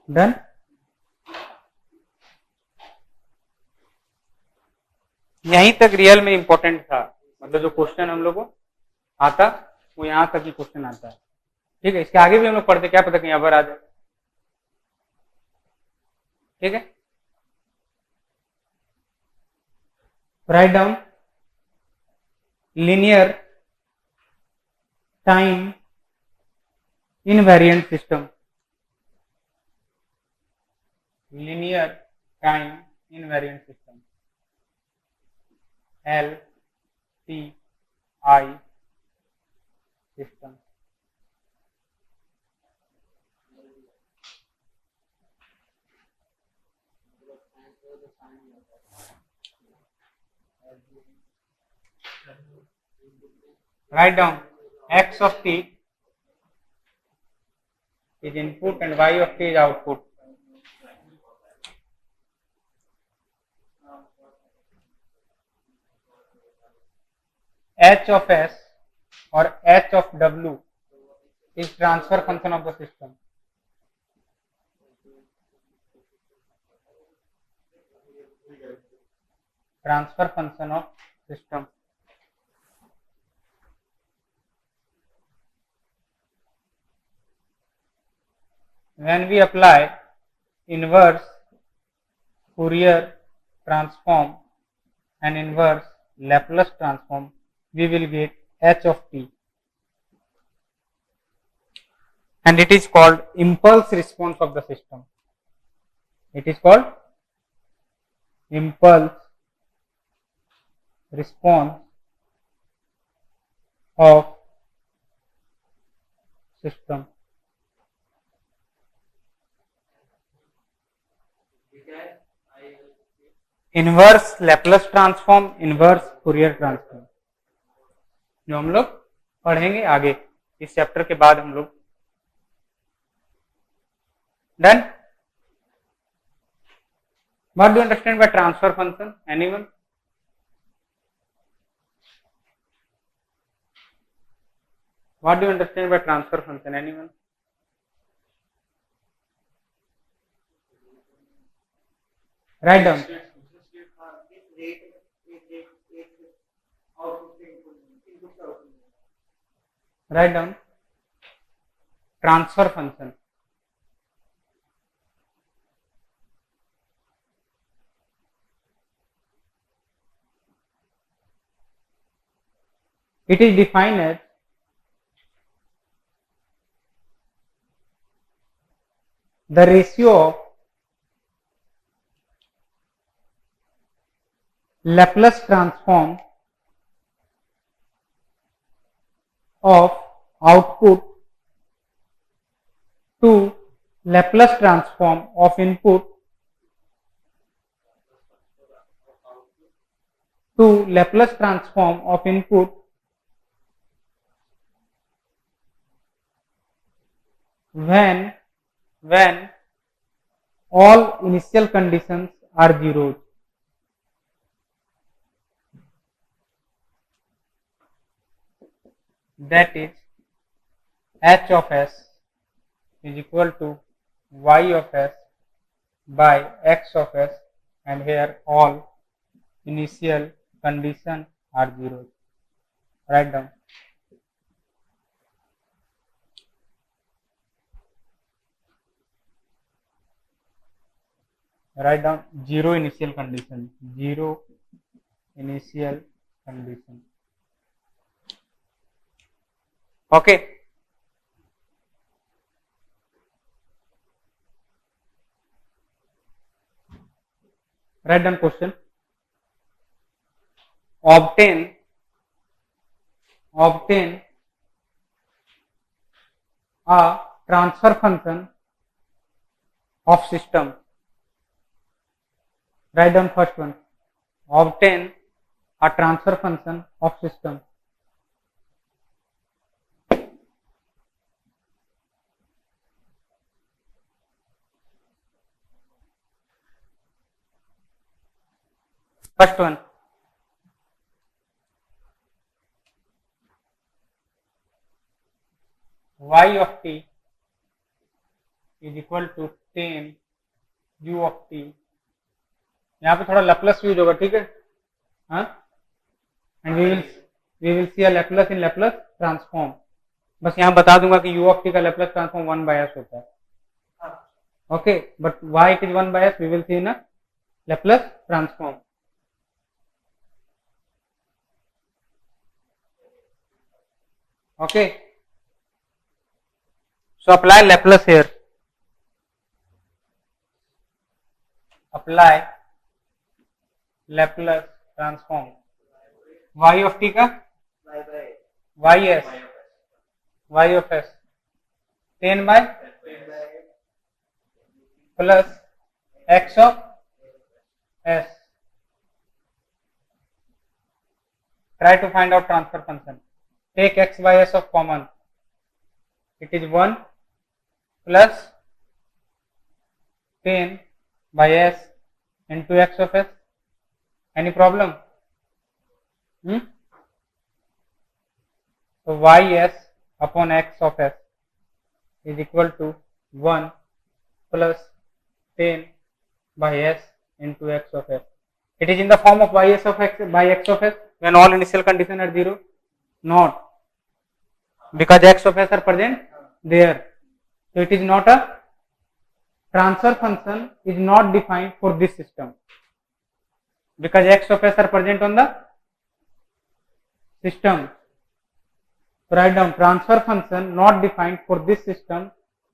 Done. यहीं तक real में इंपॉर्टेंट था, मतलब जो क्वेश्चन हम लोग को आता वो यहां तक ही क्वेश्चन आता है। ठीक है, इसके आगे भी हम लोग पढ़ते, क्या पता कहीं अबर आ जाए। ठीक है, write down linear time invariant system, linear time invariant system, LTI system। write down x of t is input and y of t is output। h of s or h of w is transfer function of the system। transfer function of system। when we apply inverse Fourier transform and inverse Laplace transform, we will get h of t, and it is called impulse response of the system। it is called impulse response of system। Inverse Laplace transform, inverse Fourier transform, जो हम लोग पढ़ेंगे आगे इस chapter के बाद हम लोग। Done. What do understand by transfer function? Anyone? What do understand by transfer function? Anyone? Write down. Write down transfer function. It is defined as the ratio of Laplace transform of output to Laplace transform of input to Laplace transform of input when all initial conditions are zeros। that is h of s is equal to y of s by x of s, and here all initial conditions are zeros। write down zero initial condition, zero initial condition। okay, write down question। obtain a transfer function of system। write down first one, obtain a transfer function of system। first one, y of t is equal to 10 u of t। यहाँ पे थोड़ा Laplace use होगा, ठीक है। हाँ, and we will see a Laplace in Laplace transform. बस यहाँ बता दूंगा कि u ऑफ t का लैपलेस ट्रांसफॉर्म 1 by s होता है। Okay, but why it is 1 by s we will see in a Laplace transform। Okay, so apply Laplace here, apply Laplace transform y of t का y of s 10 by plus x of s। try to find out transfer function। take x by s of common, it is 1 plus 10 by s into x of s। any problem? So ys upon x of s is equal to 1 plus 10 by s into x of s। It is in the form of ys of x by x of s when all initial conditions are 0? Not, because x of s are present there. So it is not a transfer function, is not defined for this system, because x of s are present on the system। So write down transfer function not defined for this system,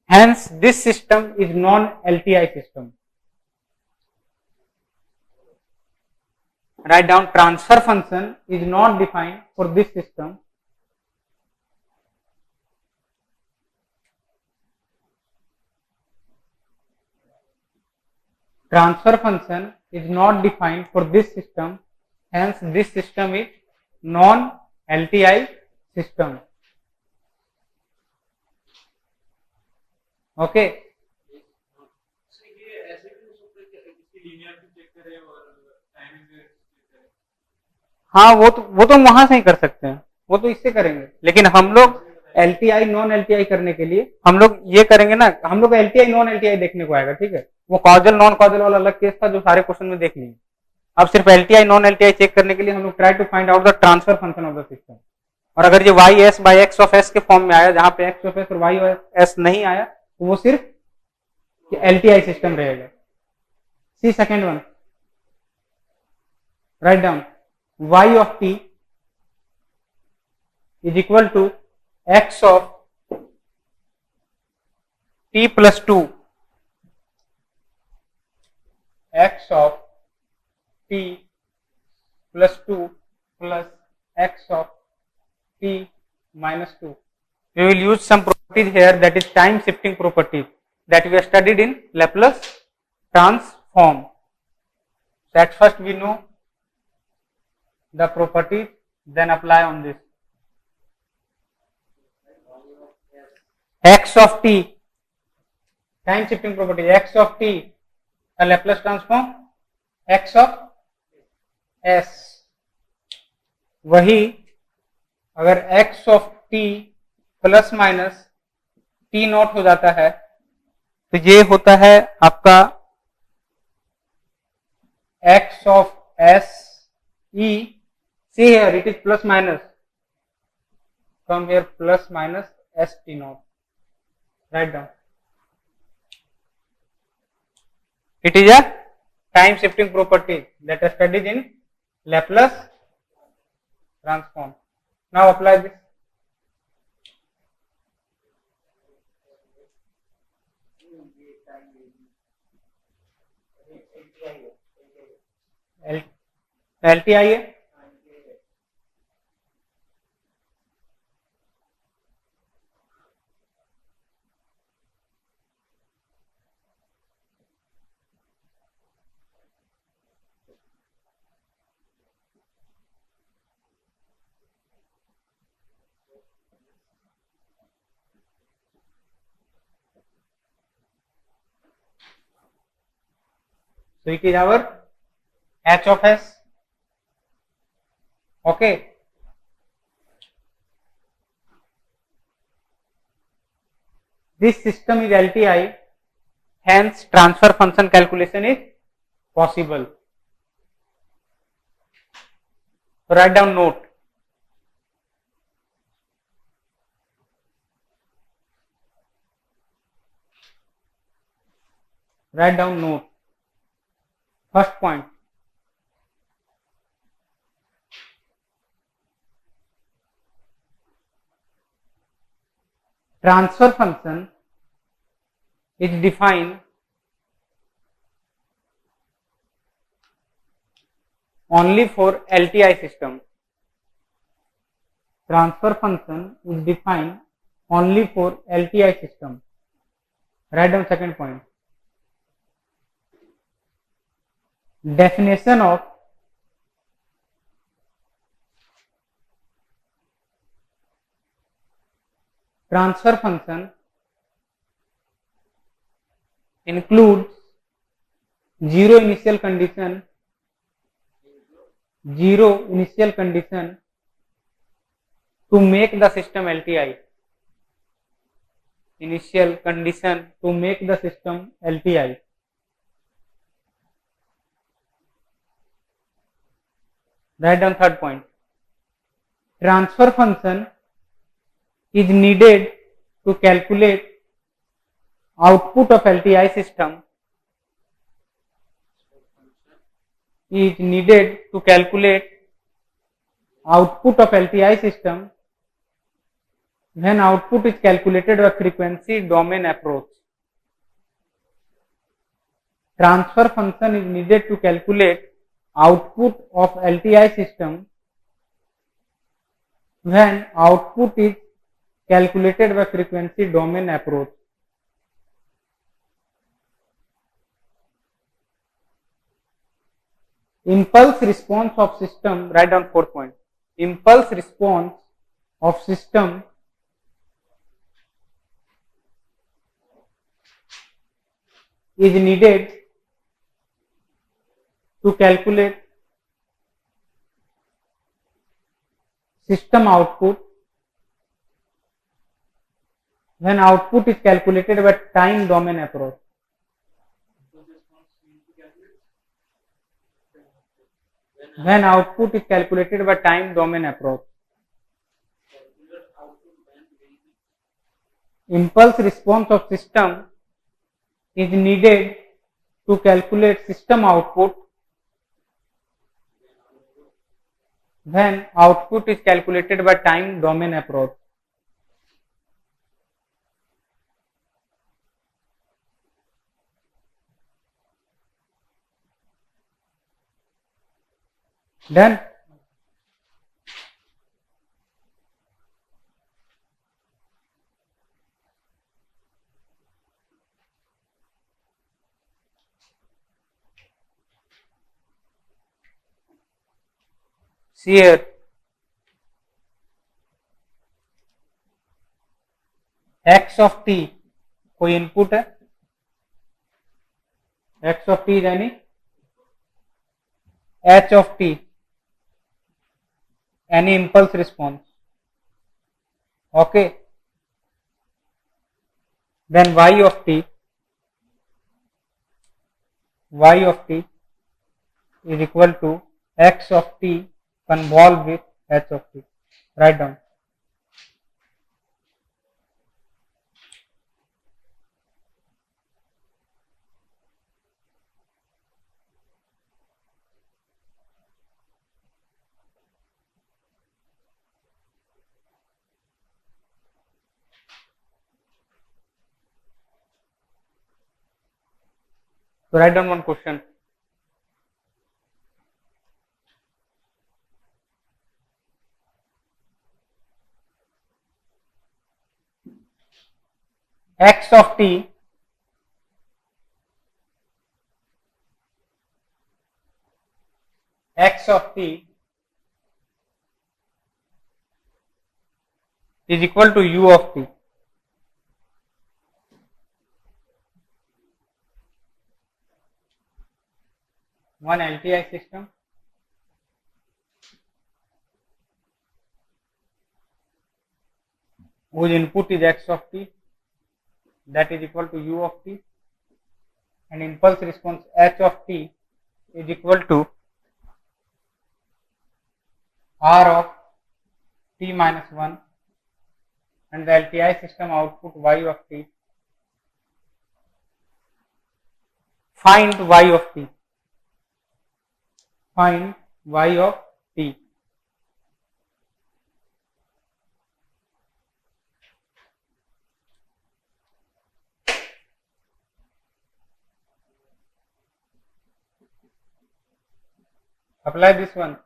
hence this system is non-LTI system। write down transfer function is not defined for this system, transfer function is not defined for this system, hence this system is non-LTI system। okay, हाँ वो तो वहां से ही कर सकते हैं, वो तो इससे करेंगे, लेकिन हम लोग एलटीआई नॉन एलटीआई करने के लिए हम लोग ये करेंगे ना, हम लोग एलटीआई नॉन एलटीआई देखने को आएगा, ठीक है। वो कॉजल नॉन कॉजल वाला अलग केस था जो सारे क्वेश्चन में देख लिए। अब सिर्फ एलटीआई नॉन एलटीआई चेक करने के लिए हम लोग try to find out the transfer function of the system. और अगर ये Y S by X of S के फॉर्म में आया, जहां पे एक्स ऑफ एस और वाई एस नहीं आया, तो वो सिर्फ एलटीआई सिस्टम रहेगा। See second one, write down y of t is equal to x of t plus 2, x of t plus 2 plus x of t minus 2। we will use some properties here, that is time shifting properties that we have studied in Laplace transform। So at first we know the properties, then apply on this। x of t, time shifting property, x of t a Laplace transform x of s। वही अगर x of t plus minus t not हो जाता है तो ये होता है आपका x of s e। see here it is plus minus, come here plus minus s t naught, write down। it is a time shifting property that is studied in Laplace transform। now apply this। LTI है, so it is our h of s। okay, this system is LTI hence transfer function calculation is possible. So write down note. Write down note. First point. Transfer function is defined only for LTI system. Transfer function is defined only for LTI system. Write down second point. Definition of transfer function includes zero initial condition to make the system LTI. Initial condition to make the system LTI. Write down third point. Transfer function is needed to calculate output of LTI system. Is needed to calculate output of LTI system when output is calculated by frequency domain approach. Transfer function is needed to calculate output of LTI system when output is calculated by frequency domain approach. Impulse response of system, write down fourth point. Impulse response of system is needed to calculate system output when output is calculated by time domain approach. When output is calculated by time domain approach. Impulse response of system is needed to calculate system output when output is calculated by time domain approach. Done. See here, x of t कोई input है, x of t यानी h of t any impulse response. Okay, then y of t is equal to x of t convolved with h of t. Write down. So write down one question. X of t is equal to u of t. One LTI system whose input is x of t, that is equal to u of t, and impulse response h of t is equal to r of t minus 1 and the LTI system output y of t. Find y of t. Find y of t. Apply this one.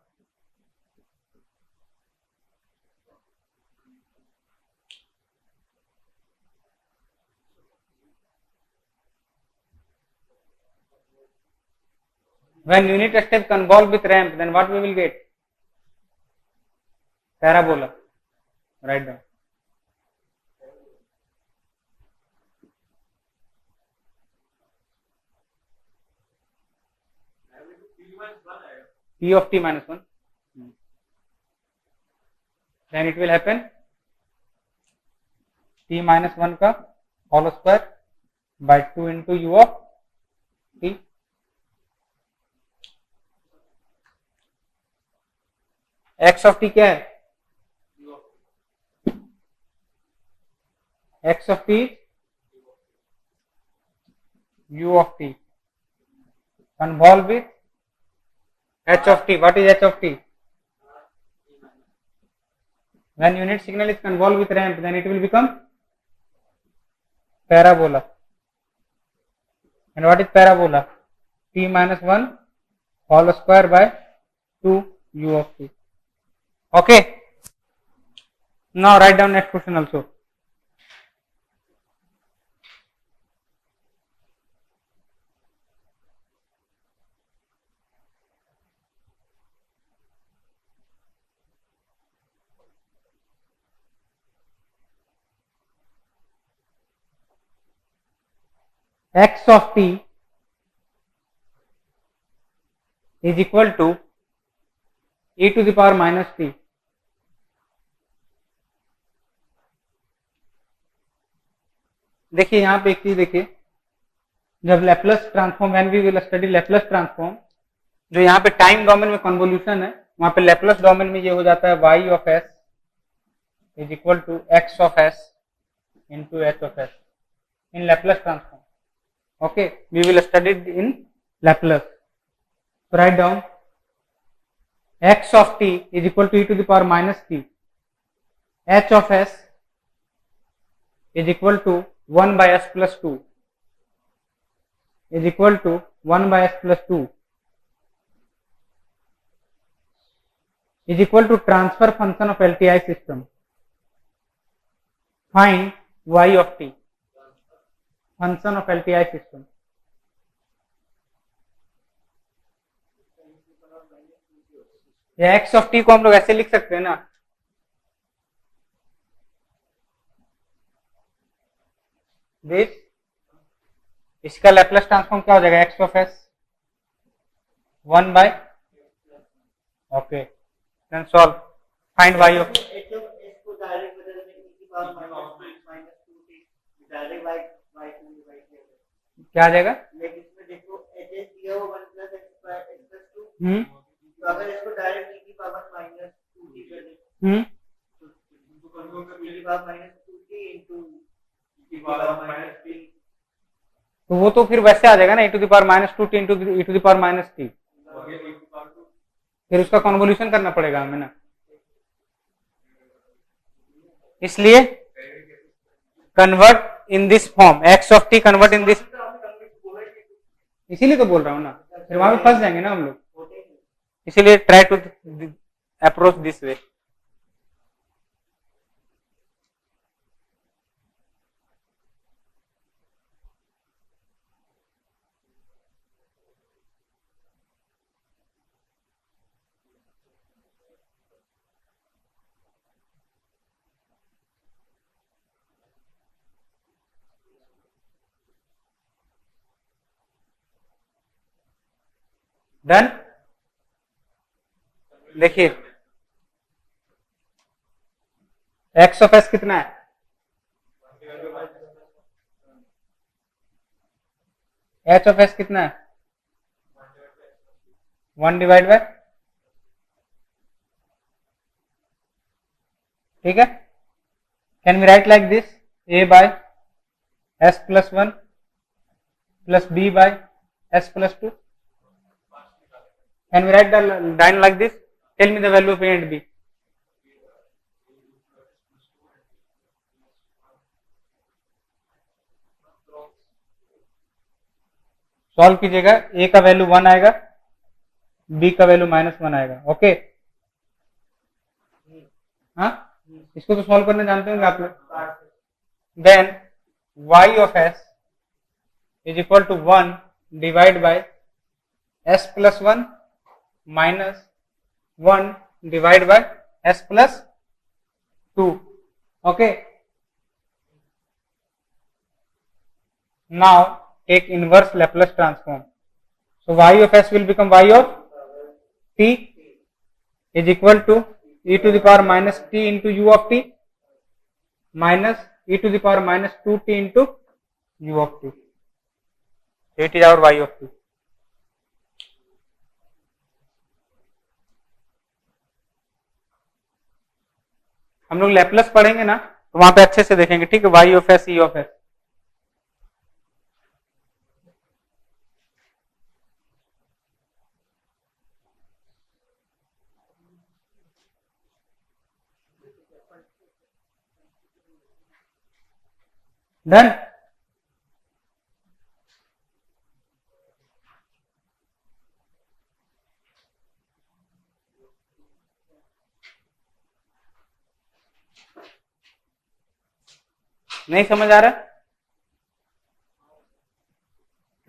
When unit step convolve with ramp, then what we will get? Parabola. Write down. P of t minus 1. Then it will happen t minus 1 का whole square by 2 into u of t. x of t क्या है? x of t u of t. Convolve with h of t. What is h of t? When unit signal is convolved with ramp, then it will become parabola. And what is parabola? T minus 1 whole square by 2 u of t. Okay. Now write down next question also. X of t is equal to e to the power minus t. देखिए यहाँ पे एक चीज देखिए, जब Laplace transform, when we will study Laplace transform, जो यहाँ पे टाइम डोमेन में कन्वोल्यूशन है, वहां पे लैपलेस डोमेन में ये हो जाता है y of s is equal to x of s into h of s in Laplace transform. Okay, we will study it in Laplace. So write down x of t is equal to e to the power minus t. H of s is equal to 1 by s plus 2 is equal to 1 by s plus 2 is equal to transfer function of LTI system. Find y of t. Function of LTI system. या x of T को हम लोग ऐसे लिख सकते हैं ना, this, इसका लैपलेस ट्रांसफॉर्म क्या हो जाएगा? X of S 1 by, okay, then solve. Find Y of, क्या आ जाएगा? इसमें देखो एच एस दिया हो 1 प्लस एक्स प्लस 2, तो अगर इसको डायरेक्ट e की पावर माइनस 2t कर दें, तो कन्वर्ट कर e की power minus 2t into e की पावर माइनस t, तो वो तो फिर वैसे आ जाएगा ना, e to the power minus 2t into e to the power minus t. फिर उसका कन्वोल्यूशन करना पड़ेगा हमें ना, इसलिए convert in this form, x of t convert in this, इसीलिए तो बोल रहा हूँ ना, फिर वहां पे फंस जाएंगे ना हम लोग, इसीलिए try to approach this way. Done. देखिए एक्स ऑफ एस कितना है? एच ऑफ एस कितना है? 1 डिवाइड बाय, ठीक है। Can we write like this, A by S plus 1 plus B by S plus 2? Can we write डाइन like this? Tell me the value of A and B. Solve कीजिएगा, A का value 1 आएगा, B का value -1 आएगा। Okay, हाँ, इसको तो solve करने जानते होंगे आप लोग। Then y of s is equal to 1 divide by s plus 1 minus 1 divide by s plus 2। Okay, now take inverse Laplace transform. So y of s will become y of t is equal to e to the power minus t into u of t minus e to the power minus 2t into u of t. It is our y of t. हम लोग Laplace पढ़ेंगे ना तो वहां पे अच्छे से देखेंगे, ठीक है, y of s, e of s। Done. नहीं समझ आ रहा?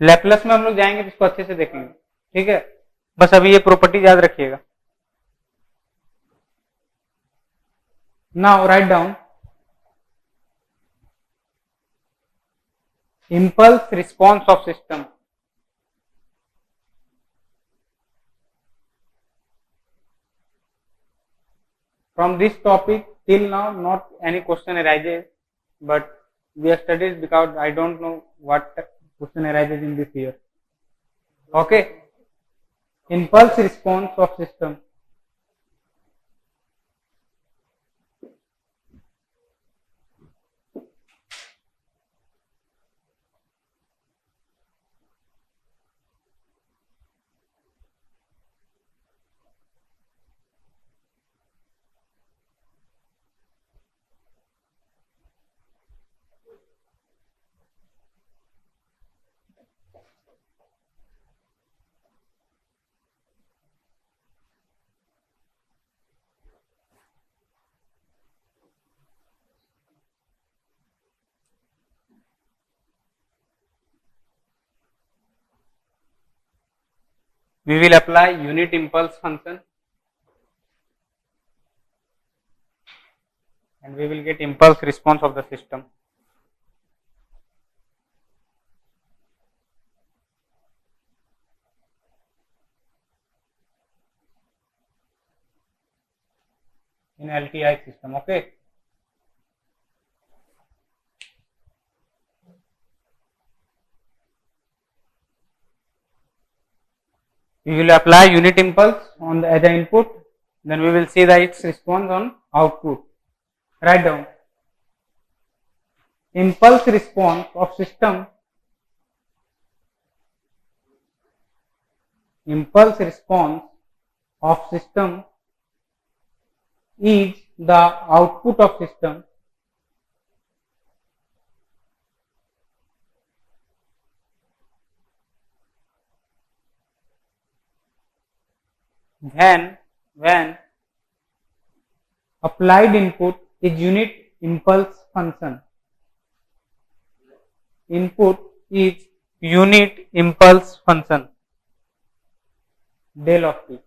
लैपलेस में हम लोग जाएंगे तो इसको अच्छे से देखेंगे, ठीक है। बस अभी ये प्रॉपर्टी याद रखिएगा। Now write down impulse response of system. From this topic till now not any question arises, but we have studied because I don't know what question arises in this year. Okay, impulse response of system. We will apply unit impulse function and we will get impulse response of the system. In LTI system. Okay, we will apply unit impulse on the as an input, then we will see that its response on output. Write down impulse response of system. Impulse response of system is the output of system when applied input is unit impulse function. Input is unit impulse function del of t.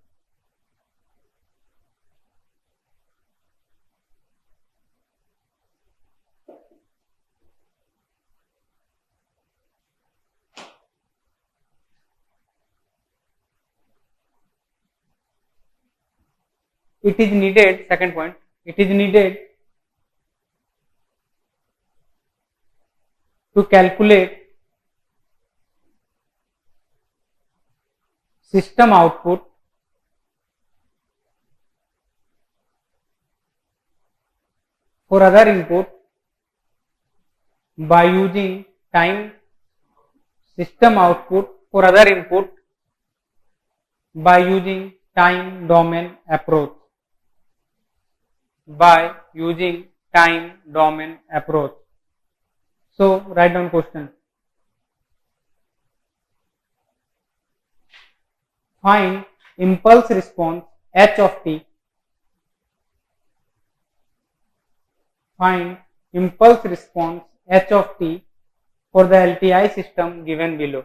It is needed, second point, it is needed to calculate system output for other input by using time system output for other input by using time domain approach, by using time domain approach. So write down question. Find impulse response h of t. Find impulse response h of t for the LTI system given below.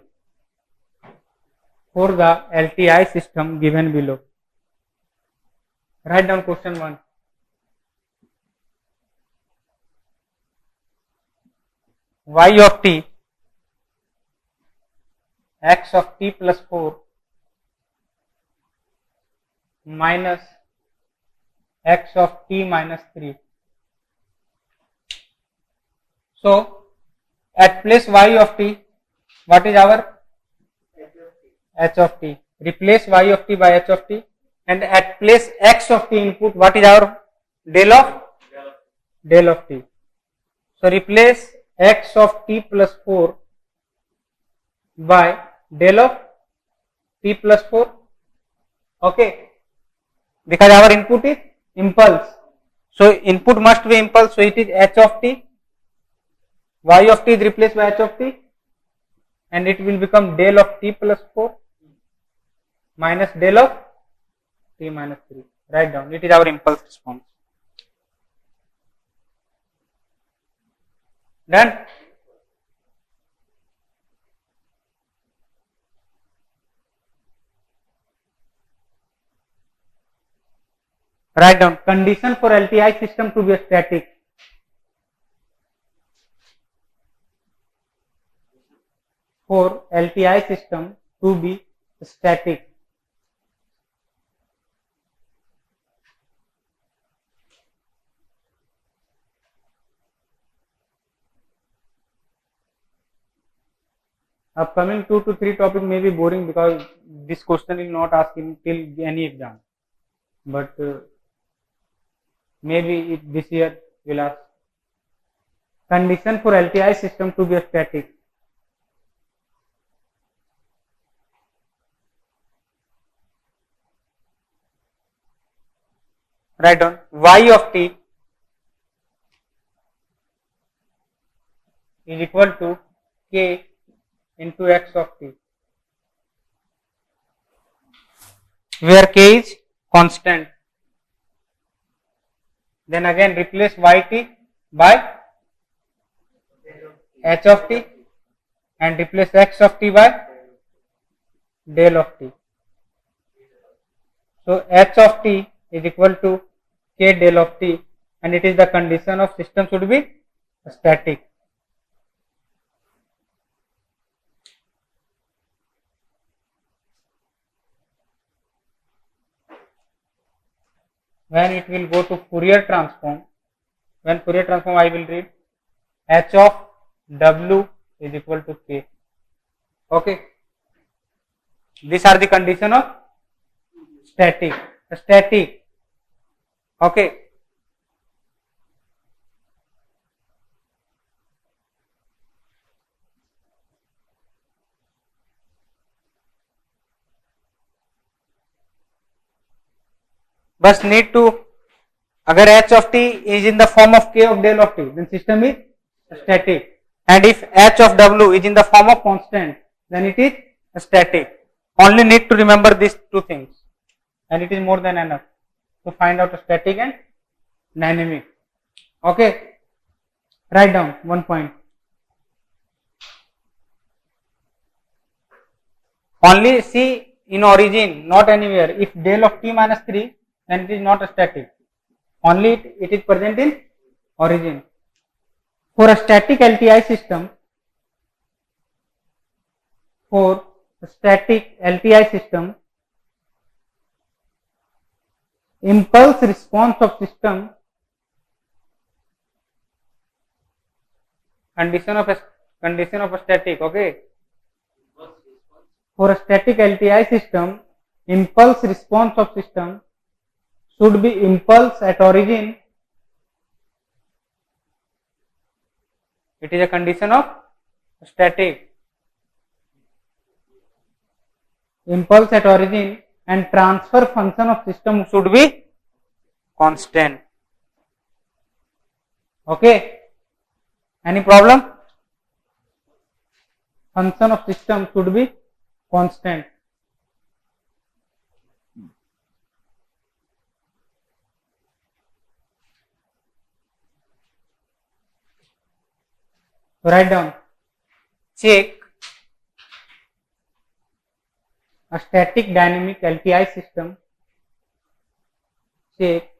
For the LTI system given below. Write down question 1. Y of t x of t plus 4 minus x of t minus 3. So at place y of t, what is our h of t? Replace y of t by h of t, and at place x of t input, what is our del of t? So replace x of t plus 4 by del of t plus 4. Okay, because our input is impulse, so input must be impulse, so it is h of t. Y of t is replaced by h of t, and it will become del of t plus 4 minus del of t minus 3. Write down, it is our impulse response. Done? Write down, condition for LTI system to be static. For LTI system to be static. Upcoming 2 to 3 topic may be boring because this question is not asked till any exam, but maybe this year will ask. Condition for LTI system to be static. Write down, y of t is equal to k into x of t, where k is constant. Then again replace yt by h of t and replace x of t by del of t. So h of t is equal to k del of t, and it is the condition of system should be static. When it will go to Fourier transform, when Fourier transform I will read h of w is equal to k. Okay, these are the condition of static. Okay, बस need to, अगर h of t is in the form of k of del of t, then system is static, and if h of w is in the form of constant, then it is static. Only need to remember these two things, and it is more than enough to find out static and dynamic. Okay, write down one point. Only see in origin, not anywhere. If del of t minus 3, then it is not static. Only it is present in origin. For a static LTI system, impulse response of system, condition of a static, okay, For a static LTI system, impulse response of system should be impulse at origin. It is a condition of static. Impulse at origin and transfer function of system should be constant. Okay. Any problem? Function of system should be constant. Write down. Check a static dynamic LTI system. Check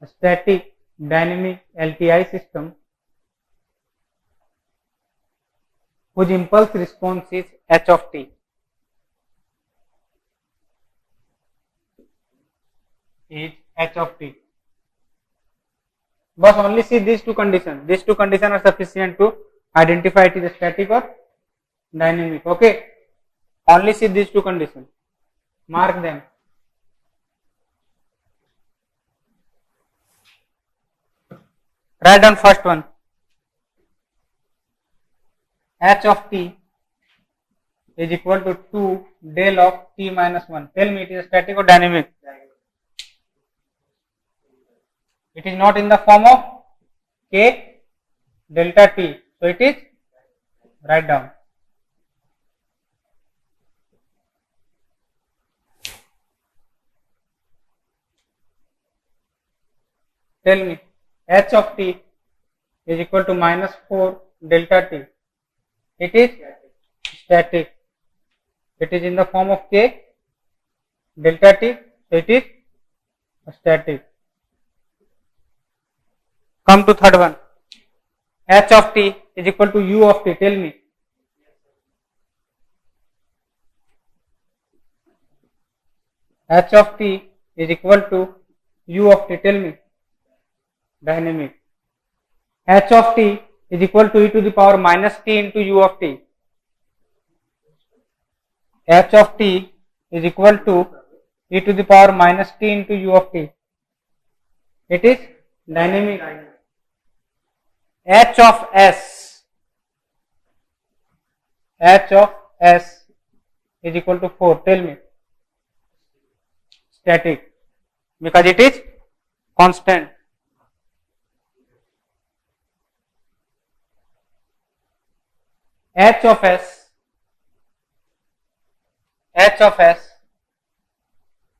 a static dynamic LTI system whose impulse response is h of t. Is h of t. But only see these two conditions. These two conditions are sufficient to identify it is static or dynamic. Okay. Only see these two conditions. Mark them. Write down first one. H of t is equal to 2 del of t minus 1. Tell me it is static or dynamic? It is not in the form of k delta t. So it is, write down. Tell me h of t is equal to minus 4 delta t. It is static. It is in the form of k delta t. So it is static. Come to third one. H of t is equal to u of t. Tell me. H of t is equal to u of t. Tell me. Dynamic. H of t is equal to e to the power minus t into u of t. H of t is equal to e to the power minus t into u of t. It is dynamic. H of s. H of s is equal to 4. Tell me. Static. Because it is constant. H of s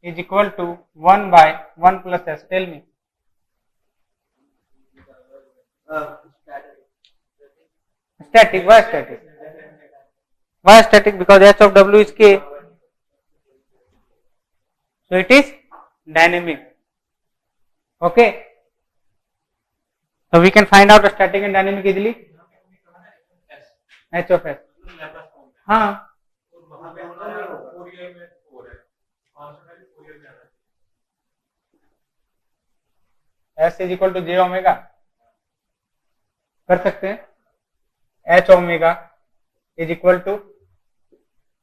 is equal to 1 by 1 plus s. Tell me. Static. Why static? Why static? Because h of w is k. So it is dynamic. Okay. So we can find out the static and dynamic easily. H of s. हाँ. S is equal to j omega. कर सकते हैं. H omega is equal to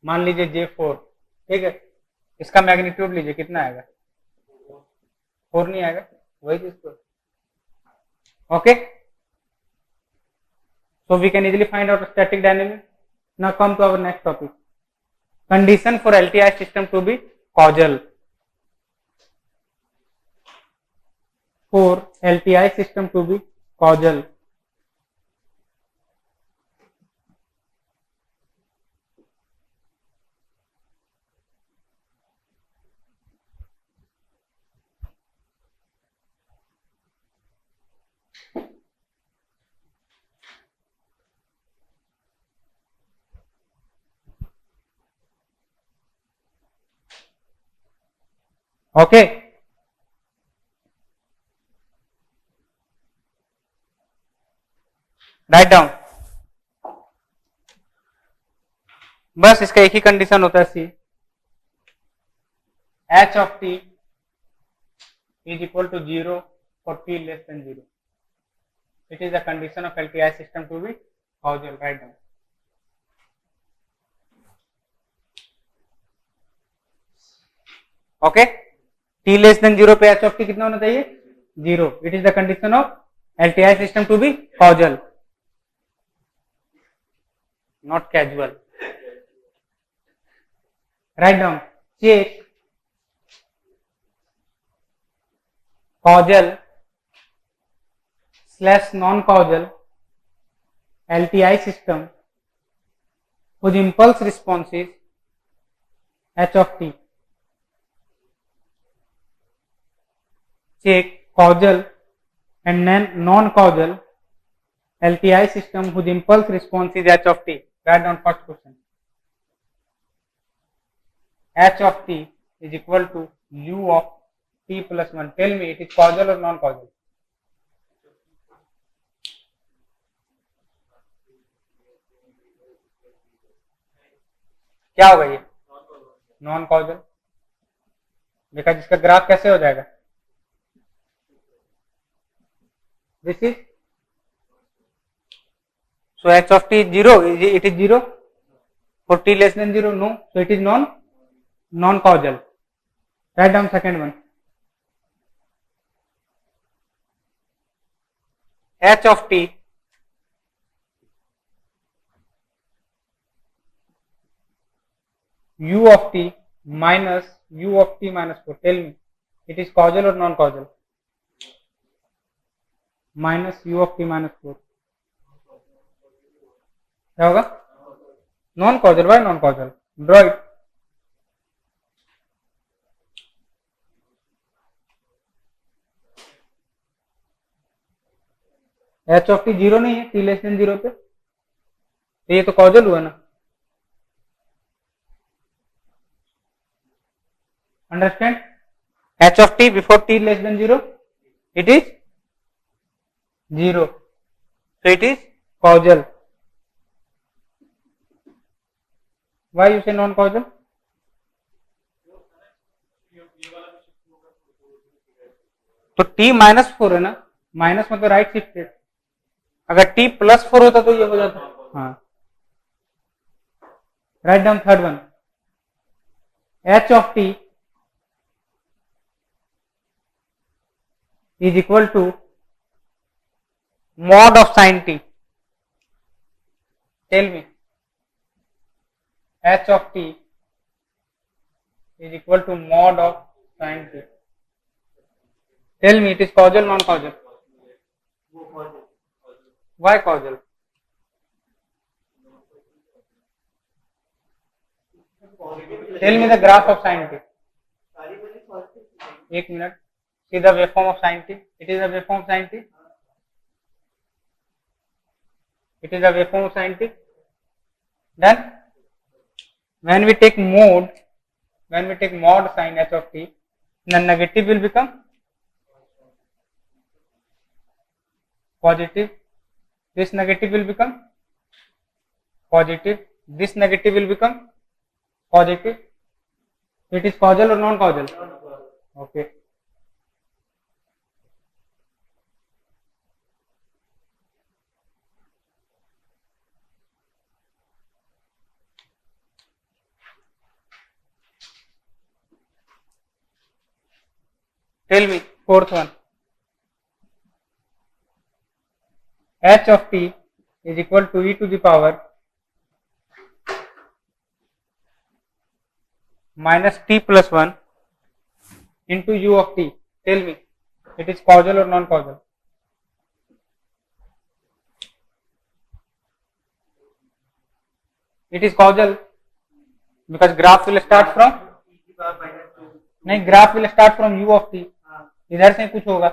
मान लीजिए J4. ठीक है. इसका magnitude लीजिए कितना आएगा. 4 नहीं आएगा. वही चीज तो. Okay. So we can easily find out static dynamic. Now come to our next topic. Condition for LTI system to be causal. For LTI system to be causal. Okay. Write down. बस इसका एक ही condition होता है see. H of T is equal to 0 for t less than 0. It is the condition of LTI system to be causal. Write down. Okay, t less than 0 पे h of t कितना होना चाहिए? 0. It is the condition of LTI system to be causal, not casual. Write down, check causal / non-causal LTI system whose impulse response is h of t. Check causal and non-causal LTI system whose impulse response is h of t. Write down first question. H of t is equal to u of t plus 1. Tell me, it is causal or non-causal? क्या होगा ये? Non causal, because इसका graph कैसे हो जाएगा? This is so h of t is 0. It is 0 for t less than 0. No, so it is non-causal. Write down second one. H of t u of t minus u of t minus 4. Tell me, it is causal or non-causal? Minus u of t minus 4 क्या होगा? Non causal. Why non causal? Draw it. H of T 0 नहीं है t less than 0 पे, तो ये तो causal हुआ ना. Understand? H of tea before t less than 0 it is 0, so it is causal. Why you say non-causal? तो t minus 4 है ना, माइनस मतलब राइट शिफ्टेड. अगर t प्लस 4 होता तो ये हो जाता. हाँ, write down third one. h of t is equal to mod of sin t. Tell me, h of t is equal to mod of sin t. Tell me, it is causal, non-causal? Why causal? Tell me the graph of sin t. एक minute. See the waveform of sin t. It is a waveform of sin t. It is a waveform of sin t. Then when we take mod sin h of t, the negative will become positive. This negative will become positive. This negative will become positive. It is causal or non-causal? Okay. Tell me, fourth one. H of t is equal to e to the power minus t plus 1 into u of t. Tell me, it is causal or non-causal? It is causal because graph will start from, नहीं, graph will start from u of t. इधर से कुछ होगा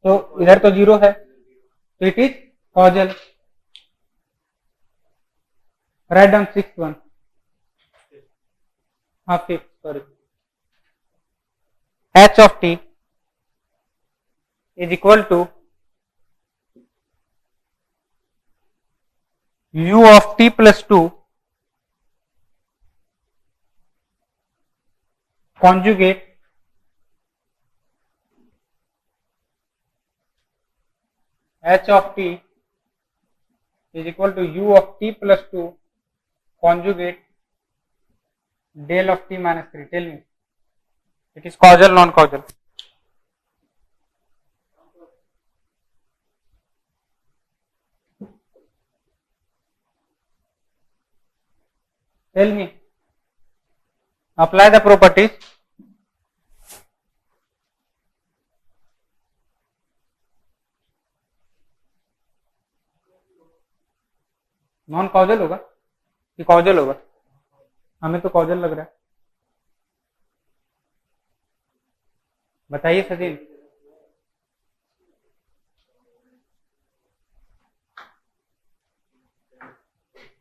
तो इधर तो 0 है, तो it is causal. Write down sixth one. Fifth, sorry. H of t is equal to u of t plus 2 conjugate h of t is equal to u of t plus 2 conjugate del of t minus 3. Tell me, It is causal, non-causal. Tell me. Apply the properties. Non causal होगा कि causal होगा? हमें तो causal लग रहा है, बताइए सचिन।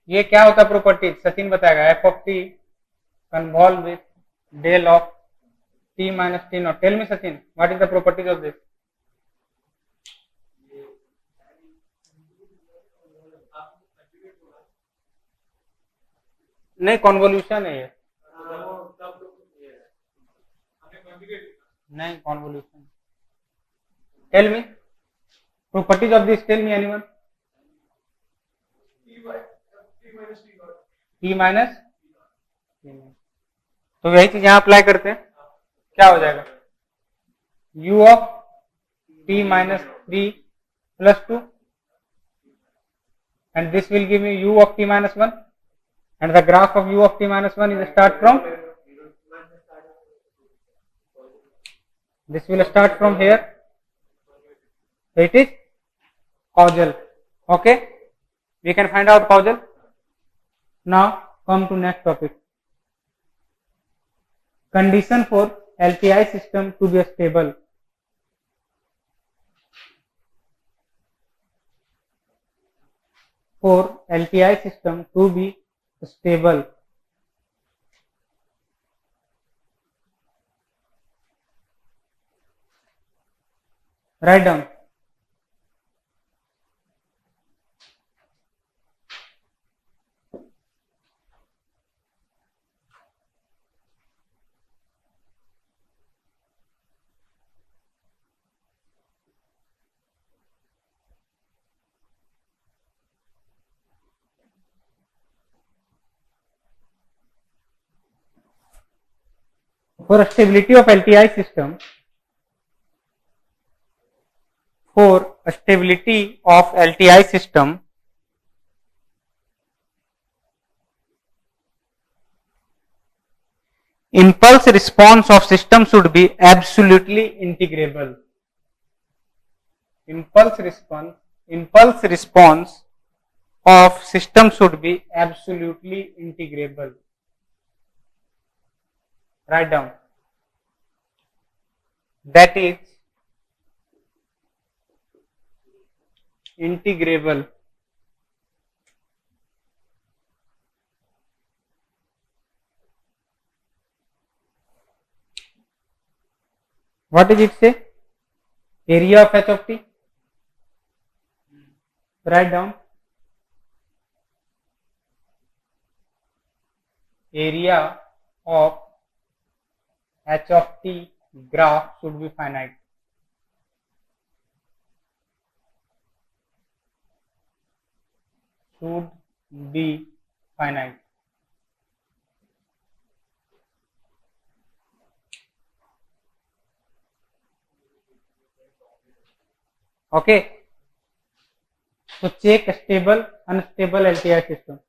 ये क्या होता है प्रॉपर्टी? सचिन बताएगा। F of T convolve with del of T minus T naught. Tell me Sachin, what is the properties of this? नहीं, कॉन्वोल्यूशन है ये, नहीं convolution. Tell me properties of this, tell me anyone. T minus, तो यही चीज यहां apply करते हैं, क्या हो जाएगा? u of t minus 3 plus 2 and this will give me u of t minus 1 and the graph of u of t minus 1 is start from, this will start from here, so it is causal. Okay, we can find out causal. Now come to next topic. Condition for LTI system to be stable. For LTI system to be stable, write down. For stability of LTI system, for stability of LTI system, impulse response of system should be absolutely integrable. Impulse response of system should be absolutely integrable. Write down. That is integrable. What does it say? Area of H of t. Write down. Area of H of t graph should be finite. Should be finite. Okay. So check stable, unstable LTI system.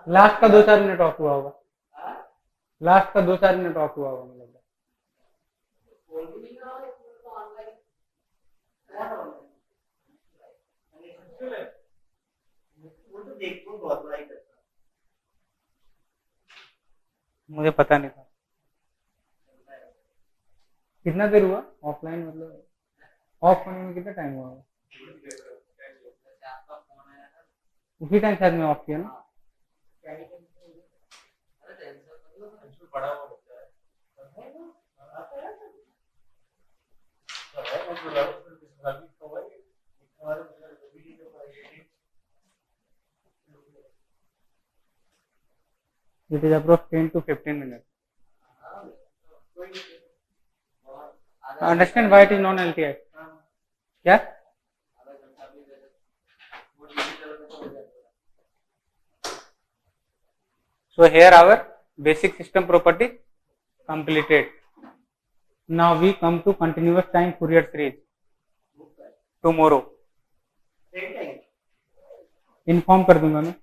Last का 2-4 minute of हुआ होगा, last का 2-4 minute of हुआ होगा मुझे लगता है। मुझे पता नहीं था कितना देर हुआ ऑफलाइन, मतलब ऑफ होने में कितना टाइम हुआ होगा? उसी टाइम शायद मैं ऑफ किया ना। It is approx 10 to 15 minutes. Understand why it is non-LTI? क्या? So here our basic system property completed. Now we come to continuous time Fourier series. Tomorrow. Inform कर दूंगा मैं.